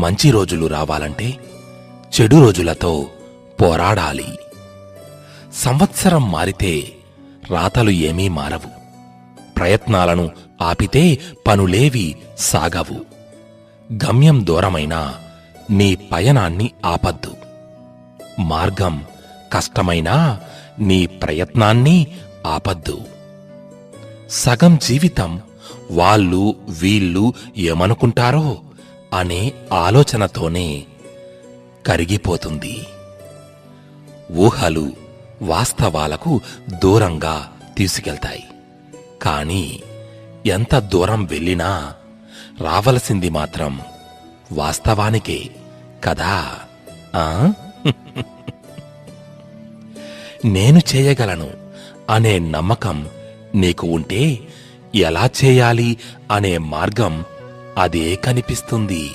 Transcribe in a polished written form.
మంచి రోజులు రావాలంటే చెడు రోజులతో పోరాడాలి. సంవత్సరం మారితే రాతలు ఏమీ మారవు. ప్రయత్నాలను ఆపితే పనులేవి సాగవు. గమ్యం దూరమైనా నీ పయనాన్ని ఆపద్దు. మార్గం కష్టమైనా నీ ప్రయత్నాన్ని ఆపద్దు. సగం జీవితం వాళ్ళు వీళ్ళు ఏమనుకుంటారో అనే ఆలోచనతోనే కరిగిపోతుంది. ఊహలు వాస్తవాలకు దూరంగా తీసుకెళ్తాయి. కానీ ఎంత దూరం వెళ్ళినా రావలసింది మాత్రం వాస్తవానికే కదా. నేను చేయగలను అనే నమ్మకం నీకు ఉంటే ఎలా చేయాలి అనే మార్గం అదే కనిపిస్తుంది.